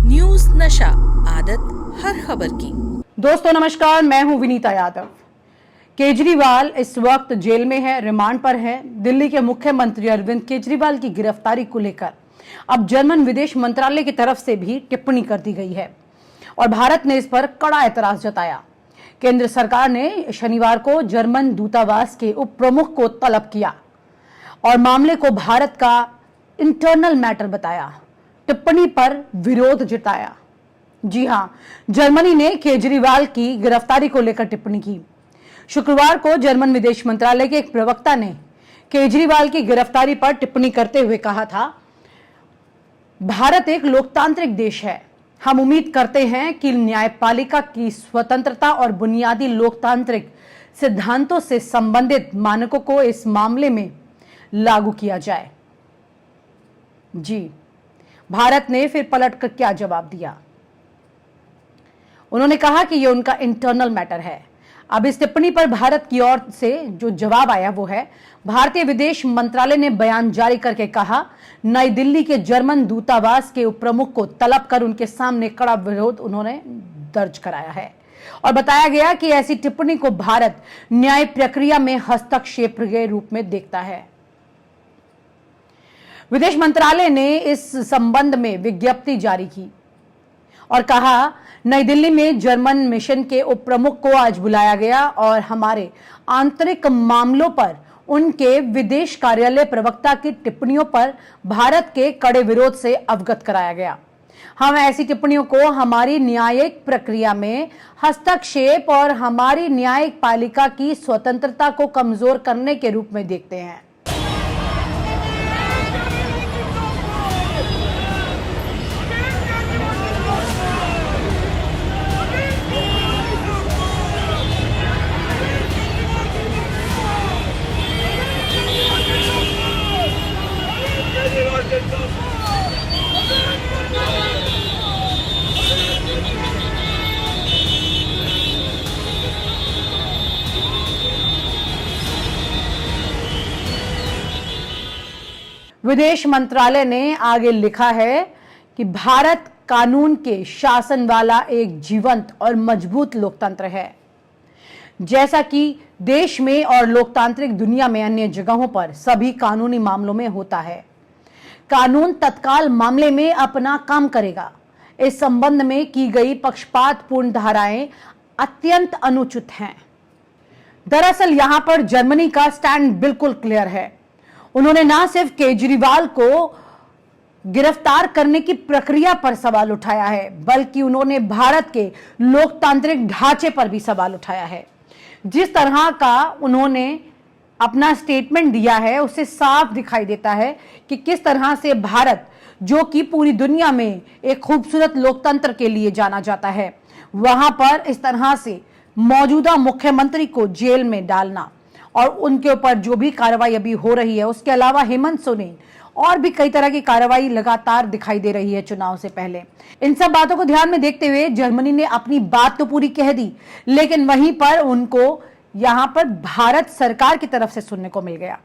News नशा, आदत हर खबर की। दोस्तों नमस्कार, मैं हूं विनीता यादव। केजरीवाल इस वक्त जेल में है, रिमांड पर है। दिल्ली के मुख्यमंत्री अरविंद केजरीवाल की गिरफ्तारी को लेकर अब जर्मन विदेश मंत्रालय की तरफ से भी टिप्पणी कर दी गई है और भारत ने इस पर कड़ा एतराज जताया। केंद्र सरकार ने शनिवार को जर्मन दूतावास के उप प्रमुख को तलब किया और मामले को भारत का इंटरनल मैटर बताया, टिप्पणी पर विरोध जताया। जी हां, जर्मनी ने केजरीवाल की गिरफ्तारी को लेकर टिप्पणी की। शुक्रवार को जर्मन विदेश मंत्रालय के एक प्रवक्ता ने केजरीवाल की गिरफ्तारी पर टिप्पणी करते हुए कहा था, भारत एक लोकतांत्रिक देश है। हम उम्मीद करते हैं कि न्यायपालिका की स्वतंत्रता और बुनियादी लोकतांत्रिक सिद्धांतों से संबंधित मानकों को इस मामले में लागू किया जाए। जी, भारत ने फिर पलटकर क्या जवाब दिया? उन्होंने कहा कि यह उनका इंटरनल मैटर है। अब इस टिप्पणी पर भारत की ओर से जो जवाब आया वो है, भारतीय विदेश मंत्रालय ने बयान जारी करके कहा, नई दिल्ली के जर्मन दूतावास के उप प्रमुख को तलब कर उनके सामने कड़ा विरोध उन्होंने दर्ज कराया है और बताया गया कि ऐसी टिप्पणी को भारत न्याय प्रक्रिया में हस्तक्षेप के रूप में देखता है। विदेश मंत्रालय ने इस संबंध में विज्ञप्ति जारी की और कहा, नई दिल्ली में जर्मन मिशन के उप प्रमुख को आज बुलाया गया और हमारे आंतरिक मामलों पर उनके विदेश कार्यालय प्रवक्ता की टिप्पणियों पर भारत के कड़े विरोध से अवगत कराया गया। हम ऐसी टिप्पणियों को हमारी न्यायिक प्रक्रिया में हस्तक्षेप और हमारी न्यायिक पालिका की स्वतंत्रता को कमजोर करने के रूप में देखते हैं। विदेश मंत्रालय ने आगे लिखा है कि भारत कानून के शासन वाला एक जीवंत और मजबूत लोकतंत्र है। जैसा कि देश में और लोकतांत्रिक दुनिया में अन्य जगहों पर सभी कानूनी मामलों में होता है, कानून तत्काल मामले में अपना काम करेगा। इस संबंध में की गई पक्षपातपूर्ण धाराएं अत्यंत अनुचित हैं। दरअसल यहां पर जर्मनी का स्टैंड बिल्कुल क्लियर है। उन्होंने ना सिर्फ केजरीवाल को गिरफ्तार करने की प्रक्रिया पर सवाल उठाया है, बल्कि उन्होंने भारत के लोकतांत्रिक ढांचे पर भी सवाल उठाया है। जिस तरह का उन्होंने अपना स्टेटमेंट दिया है, उससे साफ दिखाई देता है कि किस तरह से भारत, जो कि पूरी दुनिया में एक खूबसूरत लोकतंत्र के लिए जाना जाता है, वहां पर इस तरह से मौजूदा मुख्यमंत्री को जेल में डालना और उनके ऊपर जो भी कार्रवाई अभी हो रही है, उसके अलावा हेमंत सोरेन और भी कई तरह की कार्रवाई लगातार दिखाई दे रही है चुनाव से पहले। इन सब बातों को ध्यान में देखते हुए जर्मनी ने अपनी बात तो पूरी कह दी, लेकिन वहीं पर उनको यहां पर भारत सरकार की तरफ से सुनने को मिल गया।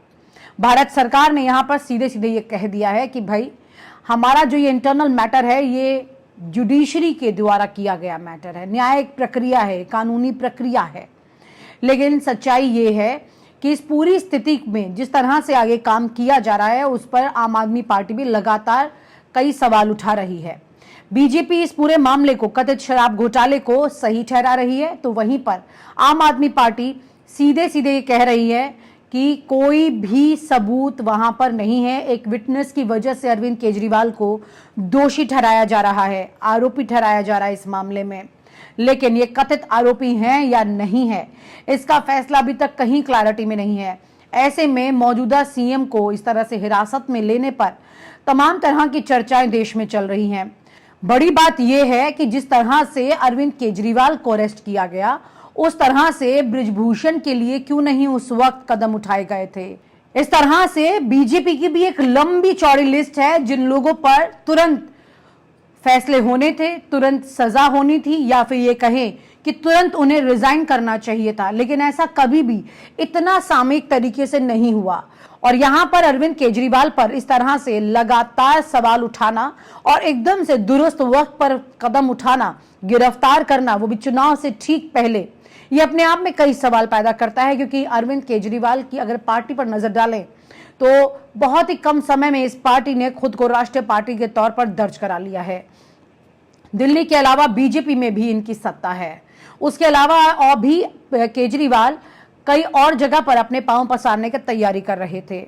भारत सरकार ने यहां पर सीधे सीधे ये कह दिया है कि भाई, हमारा जो ये इंटरनल मैटर है, ये जुडिशरी के द्वारा किया गया मैटर है, न्यायिक प्रक्रिया है, कानूनी प्रक्रिया है। लेकिन सच्चाई ये है कि इस पूरी स्थिति में जिस तरह से आगे काम किया जा रहा है, उस पर आम आदमी पार्टी भी लगातार कई सवाल उठा रही है। बीजेपी इस पूरे मामले को, कथित शराब घोटाले को सही ठहरा रही है, तो वहीं पर आम आदमी पार्टी सीधे सीधे कह रही है कि कोई भी सबूत वहां पर नहीं है। एक विटनेस की वजह से अरविंद केजरीवाल को दोषी ठहराया जा रहा है, आरोपी ठहराया जा रहा है इस मामले में। लेकिन ये कथित आरोपी हैं या नहीं है, इसका फैसला अभी तक कहीं क्लैरिटी में नहीं है। ऐसे में मौजूदा सीएम को इस तरह से हिरासत में लेने पर तमाम तरह की चर्चाएं देश में चल रही हैं। बड़ी बात यह है कि जिस तरह से अरविंद केजरीवाल को अरेस्ट किया गया, उस तरह से बृजभूषण के लिए क्यों नहीं उस वक्त कदम उठाए गए थे। इस तरह से बीजेपी की भी एक लंबी चौड़ी लिस्ट है जिन लोगों पर तुरंत फैसले होने थे, तुरंत सजा होनी थी, या फिर ये कहें कि तुरंत उन्हें रिजाइन करना चाहिए था, लेकिन ऐसा कभी भी इतना सामयिक तरीके से नहीं हुआ। और यहां पर अरविंद केजरीवाल पर इस तरह से लगातार सवाल उठाना और एकदम से दुरुस्त वक्त पर कदम उठाना, गिरफ्तार करना, वो भी चुनाव से ठीक पहले, ये अपने आप में कई सवाल पैदा करता है। क्योंकि अरविंद केजरीवाल की अगर पार्टी पर नजर डालें तो बहुत ही कम समय में इस पार्टी ने खुद को राष्ट्रीय पार्टी के तौर पर दर्ज करा लिया है। दिल्ली के अलावा बीजेपी में भी इनकी सत्ता है। उसके अलावा और भी केजरीवाल कई और जगह पर अपने पांव पसारने की तैयारी कर रहे थे।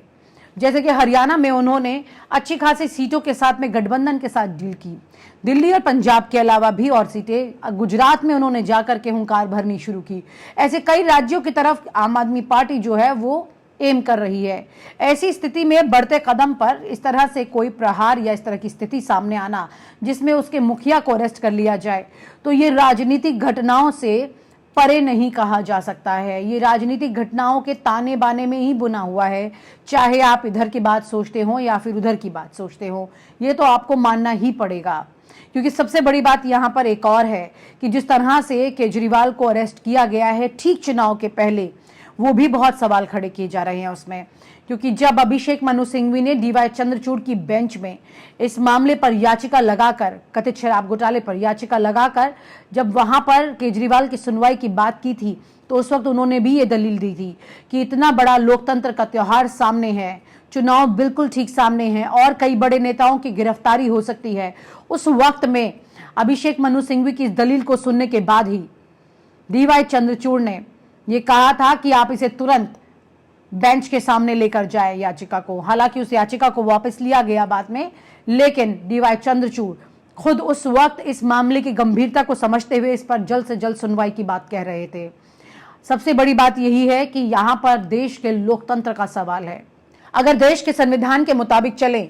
जैसे कि हरियाणा में उन्होंने अच्छी खासी सीटों के साथ में गठबंधन के साथ डील की। दिल्ली और पंजाब के अलावा भी और सीटें, गुजरात में उन्होंने जाकर के हुंकार भरनी शुरू की। ऐसे कई राज्यों की तरफ आम आदमी पार्टी जो है वो एम कर रही है। ऐसी स्थिति में बढ़ते कदम पर इस तरह से कोई प्रहार या इस तरह की स्थिति सामने आना जिसमें उसके मुखिया को अरेस्ट कर लिया जाए, तो ये राजनीतिक घटनाओं से परे नहीं कहा जा सकता है। ये राजनीतिक घटनाओं के ताने बाने में ही बुना हुआ है। चाहे आप इधर की बात सोचते हो या फिर उधर की बात सोचते हो, ये तो आपको मानना ही पड़ेगा। क्योंकि सबसे बड़ी बात यहाँ पर एक और है कि जिस तरह से केजरीवाल को अरेस्ट किया गया है ठीक चुनाव के पहले, वो भी बहुत सवाल खड़े किए जा रहे हैं उसमें। क्योंकि जब अभिषेक मनु सिंघवी ने डीवाई चंद्रचूड़ की बेंच में इस मामले पर याचिका लगाकर, कथित शराब घोटाले पर याचिका लगाकर जब वहां पर केजरीवाल की सुनवाई की बात की थी, तो उस वक्त उन्होंने भी ये दलील दी थी कि इतना बड़ा लोकतंत्र का त्योहार सामने है, चुनाव बिल्कुल ठीक सामने है और कई बड़े नेताओं की गिरफ्तारी हो सकती है। उस वक्त में अभिषेक मनु सिंघवी की इस दलील को सुनने के बाद ही डीवाई चंद्रचूड़ ने ये कहा था कि आप इसे तुरंत बेंच के सामने लेकर जाए याचिका को। हालांकि उस याचिका को वापस लिया गया बाद में, लेकिन डीवाई चंद्रचूड़ खुद उस वक्त इस मामले की गंभीरता को समझते हुए इस पर जल्द से जल्द सुनवाई की बात कह रहे थे। सबसे बड़ी बात यही है कि यहां पर देश के लोकतंत्र का सवाल है। अगर देश के संविधान के मुताबिक चले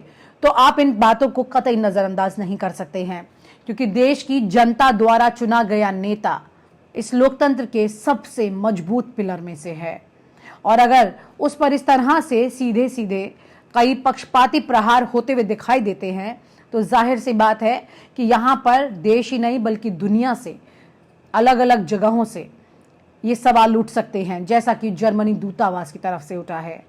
तो आप इन बातों को कतई नजरअंदाज नहीं कर सकते हैं। क्योंकि देश की जनता द्वारा चुना गया नेता इस लोकतंत्र के सबसे मजबूत पिलर में से है। और अगर उस पर इस तरह से सीधे सीधे कई पक्षपाती प्रहार होते हुए दिखाई देते हैं, तो जाहिर सी बात है कि यहां पर देश ही नहीं बल्कि दुनिया से अलग अलग जगहों से ये सवाल उठ सकते हैं, जैसा कि जर्मनी दूतावास की तरफ से उठा है।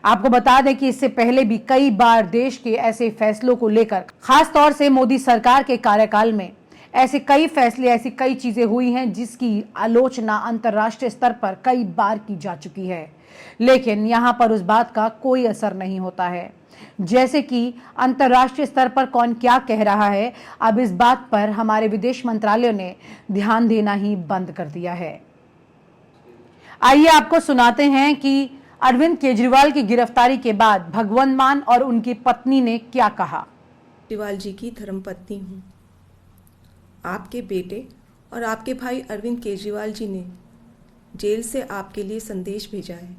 आपको बता दें कि इससे पहले भी कई बार देश के ऐसे फैसलों को लेकर, खास तौर से मोदी सरकार के कार्यकाल में ऐसे कई फैसले, ऐसी कई चीजें हुई हैं जिसकी आलोचना अंतर्राष्ट्रीय स्तर पर कई बार की जा चुकी है, लेकिन यहां पर उस बात का कोई असर नहीं होता है। जैसे कि अंतर्राष्ट्रीय स्तर पर कौन क्या कह रहा है, अब इस बात पर हमारे विदेश मंत्रालय ने ध्यान देना ही बंद कर दिया है। आइए आपको सुनाते हैं कि अरविंद केजरीवाल की गिरफ्तारी के बाद भगवंत मान और उनकी पत्नी ने क्या कहा। केजरीवाल जी की धर्मपत्नी हूँ। आपके बेटे और आपके भाई अरविंद केजरीवाल जी ने जेल से आपके लिए संदेश भेजा है।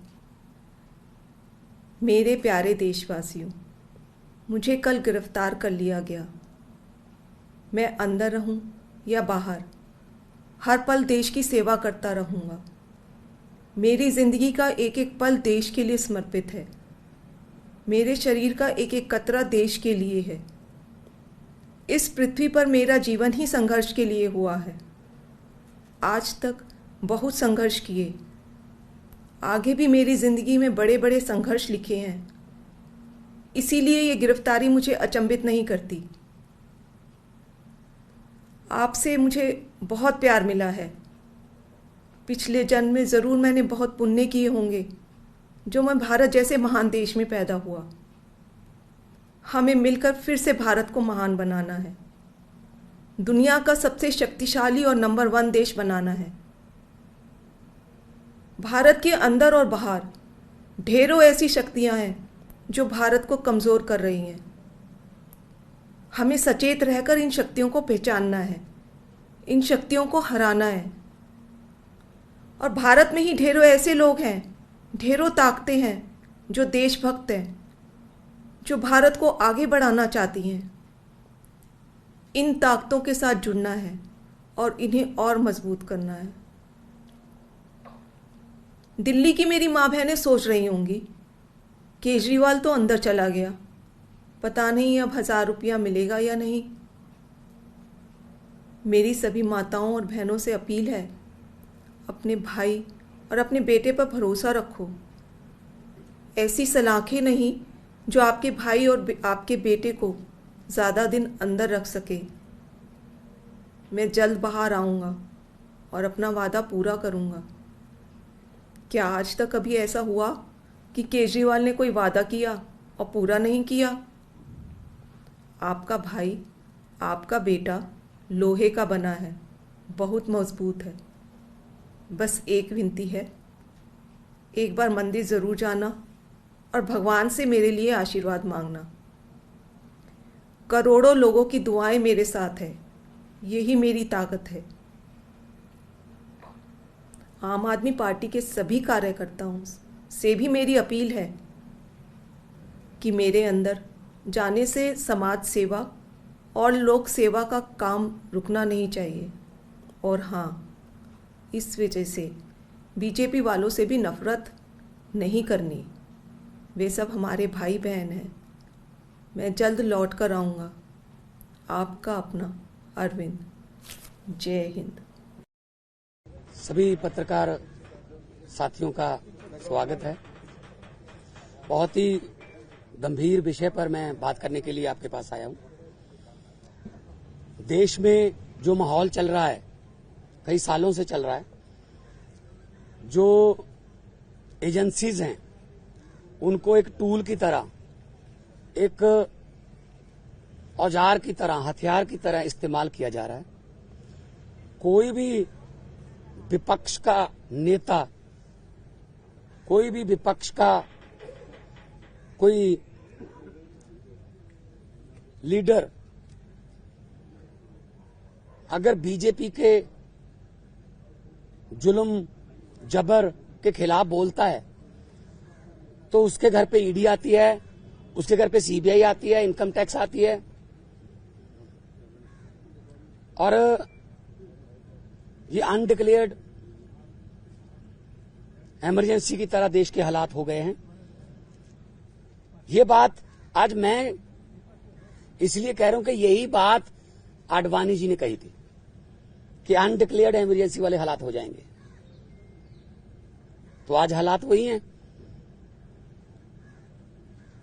मेरे प्यारे देशवासियों, मुझे कल गिरफ्तार कर लिया गया। मैं अंदर रहूं या बाहर, हर पल देश की सेवा करता रहूंगा। मेरी जिंदगी का एक एक पल देश के लिए समर्पित है। मेरे शरीर का एक एक कतरा देश के लिए है। इस पृथ्वी पर मेरा जीवन ही संघर्ष के लिए हुआ है। आज तक बहुत संघर्ष किए, आगे भी मेरी ज़िंदगी में बड़े बड़े संघर्ष लिखे हैं। इसीलिए ये गिरफ्तारी मुझे अचंभित नहीं करती। आपसे मुझे बहुत प्यार मिला है। पिछले जन्म में ज़रूर मैंने बहुत पुण्य किए होंगे जो मैं भारत जैसे महान देश में पैदा हुआ। हमें मिलकर फिर से भारत को महान बनाना है, दुनिया का सबसे शक्तिशाली और नंबर 1 देश बनाना है। भारत के अंदर और बाहर ढेरों ऐसी शक्तियां हैं जो भारत को कमज़ोर कर रही हैं। हमें सचेत रहकर इन शक्तियों को पहचानना है, इन शक्तियों को हराना है। और भारत में ही ढेरों ऐसे लोग हैं, ढेरों ताकतें हैं जो देशभक्त हैं, जो भारत को आगे बढ़ाना चाहती हैं। इन ताकतों के साथ जुड़ना है और इन्हें और मजबूत करना है। दिल्ली की मेरी माँ बहनें सोच रही होंगी, केजरीवाल तो अंदर चला गया, पता नहीं अब 1000 रुपया मिलेगा या नहीं। मेरी सभी माताओं और बहनों से अपील है, अपने भाई और अपने बेटे पर भरोसा रखो। ऐसी सलाखें नहीं जो आपके भाई और आपके बेटे को ज़्यादा दिन अंदर रख सके। मैं जल्द बाहर आऊँगा और अपना वादा पूरा करूँगा। क्या आज तक कभी ऐसा हुआ कि केजरीवाल ने कोई वादा किया और पूरा नहीं किया? आपका भाई, आपका बेटा लोहे का बना है, बहुत मजबूत है। बस एक विनती है, एक बार मंदिर ज़रूर जाना और भगवान से मेरे लिए आशीर्वाद मांगना। करोड़ों लोगों की दुआएं मेरे साथ है, यही मेरी ताकत है। आम आदमी पार्टी के सभी कार्यकर्ताओं से भी मेरी अपील है कि मेरे अंदर जाने से समाज सेवा और लोक सेवा का काम रुकना नहीं चाहिए। और हाँ, इस वजह से बीजेपी वालों से भी नफरत नहीं करनी। वे सब हमारे भाई बहन हैं। मैं जल्द लौट कर आऊँगा। आपका अपना अरविंद। जय हिंद। सभी पत्रकार साथियों का स्वागत है। बहुत ही गंभीर विषय पर मैं बात करने के लिए आपके पास आया हूं। देश में जो माहौल चल रहा है, कई सालों से चल रहा है, जो एजेंसीज हैं उनको एक टूल की तरह, एक औजार की तरह, हथियार की तरह इस्तेमाल किया जा रहा है। कोई भी विपक्ष का नेता, कोई भी विपक्ष का कोई लीडर अगर बीजेपी के जुल्म जबर के खिलाफ बोलता है तो उसके घर पे ईडी आती है, उसके घर पे सीबीआई आती है, इनकम टैक्स आती है। और ये अनडिक्लेयर्ड इमरजेंसी की तरह देश के हालात हो गए हैं। ये बात आज मैं इसलिए कह रहा हूं कि यही बात आडवाणी जी ने कही थी कि अनडिक्लेयर्ड इमरजेंसी वाले हालात हो जाएंगे। तो आज हालात वही हैं।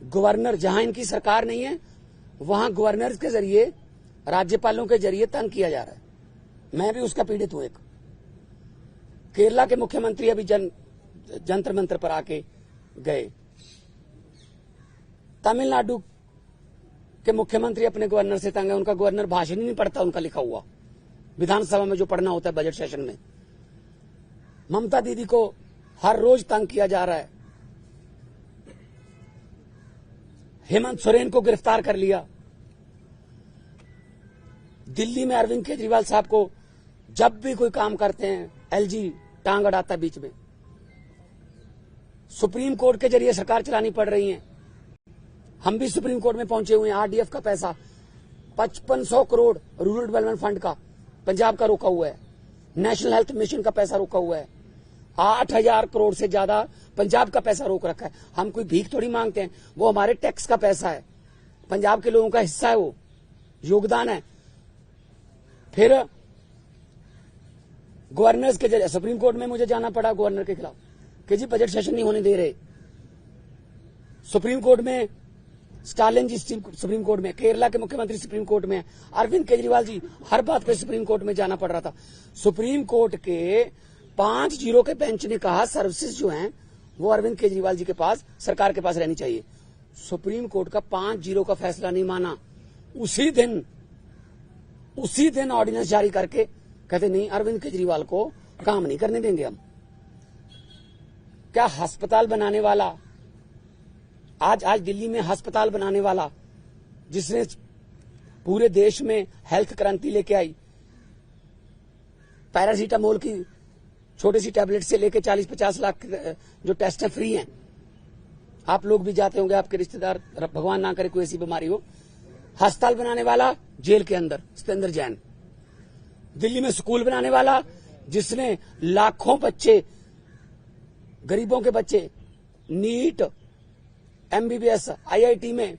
गवर्नर, जहां इनकी सरकार नहीं है वहां गवर्नर के जरिए, राज्यपालों के जरिए तंग किया जा रहा है। मैं भी उसका पीड़ित हूं। एक केरला के मुख्यमंत्री अभी जंतर मंतर पर आके गए। तमिलनाडु के मुख्यमंत्री अपने गवर्नर से तंग है। उनका गवर्नर भाषण ही नहीं पढ़ता, उनका लिखा हुआ विधानसभा में जो पढ़ना होता है बजट सेशन में। ममता दीदी को हर रोज तंग किया जा रहा है। हेमंत सोरेन को गिरफ्तार कर लिया। दिल्ली में अरविंद केजरीवाल साहब को जब भी कोई काम करते हैं एलजी टांग अड़ाता है बीच में। सुप्रीम कोर्ट के जरिए सरकार चलानी पड़ रही है। हम भी सुप्रीम कोर्ट में पहुंचे हुए हैं। आरडीएफ का पैसा 5500 करोड़ रूरल डेवलपमेंट फंड का पंजाब का रोका हुआ है। नेशनल हेल्थ मिशन का पैसा रोका हुआ है। 8000 करोड़ से ज्यादा पंजाब का पैसा रोक रखा है। हम कोई भीख थोड़ी मांगते हैं, वो हमारे टैक्स का पैसा है, पंजाब के लोगों का हिस्सा है, वो योगदान है। फिर गवर्नर्स के जरिए सुप्रीम कोर्ट में मुझे जाना पड़ा गवर्नर के खिलाफ कि जी बजट सेशन नहीं होने दे रहे। सुप्रीम कोर्ट में स्टालिन जी सुप्रीम कोर्ट में, केरला के मुख्यमंत्री सुप्रीम कोर्ट में, अरविंद केजरीवाल जी हर बात पे सुप्रीम कोर्ट में जाना पड़ रहा था। सुप्रीम कोर्ट के 5-0 के बेंच ने कहा सर्विसेज जो हैं वो अरविंद केजरीवाल जी के पास, सरकार के पास रहनी चाहिए। सुप्रीम कोर्ट का 5-0 का फैसला नहीं माना। उसी दिन ऑर्डिनेंस जारी करके कहते नहीं, अरविंद केजरीवाल को काम नहीं करने देंगे हम। क्या अस्पताल बनाने वाला, आज दिल्ली में अस्पताल बनाने वाला, जिसने पूरे देश में हेल्थ क्रांति लेके आई, पैरासीटामोल की छोटी सी टैबलेट से लेके 40-50 लाख जो टेस्ट है फ्री हैं। आप लोग भी जाते होंगे, आपके रिश्तेदार, भगवान ना करे कोई ऐसी बीमारी हो। अस्पताल बनाने वाला जेल के अंदर सत्येंद्र जैन। दिल्ली में स्कूल बनाने वाला, जिसने लाखों बच्चे, गरीबों के बच्चे नीट, एमबीबीएस, आईआईटी में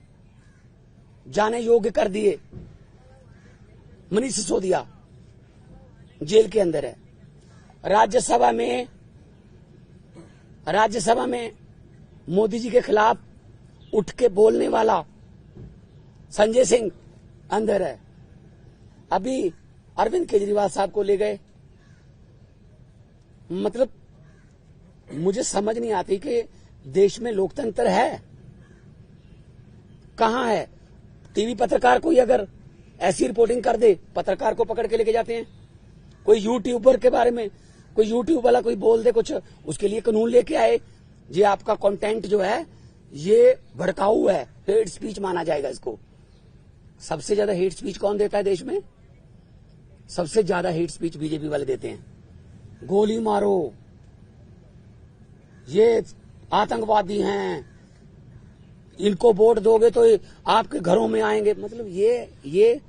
जाने योग्य कर दिए, मनीष सिसोदिया। जेल के अंदर है। राज्यसभा में मोदी जी के खिलाफ उठ के बोलने वाला संजय सिंह अंदर है। अभी अरविंद केजरीवाल साहब को ले गए। मतलब मुझे समझ नहीं आती कि देश में लोकतंत्र है कहां है। टीवी पत्रकार कोई अगर ऐसी रिपोर्टिंग कर दे, पत्रकार को पकड़ के लेके जाते हैं। कोई यूट्यूबर के बारे में कोई यूट्यूब वाला कोई बोल दे कुछ, उसके लिए कानून लेके आए, ये आपका कंटेंट जो है ये भड़काऊ है, हेट स्पीच माना जाएगा इसको। सबसे ज्यादा हेट स्पीच कौन देता है देश में? सबसे ज्यादा हेट स्पीच बीजेपी वाले देते हैं। गोली मारो, ये आतंकवादी हैं, इनको वोट दोगे तो आपके घरों में आएंगे। मतलब ये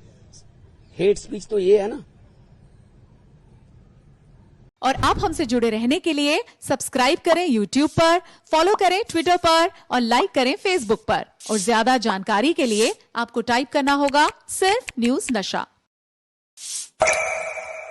हेट स्पीच तो ये है ना। और आप हमसे जुड़े रहने के लिए सब्सक्राइब करें YouTube पर, फॉलो करें Twitter पर और लाइक करें Facebook पर। और ज्यादा जानकारी के लिए आपको टाइप करना होगा सिर्फ न्यूज नशा।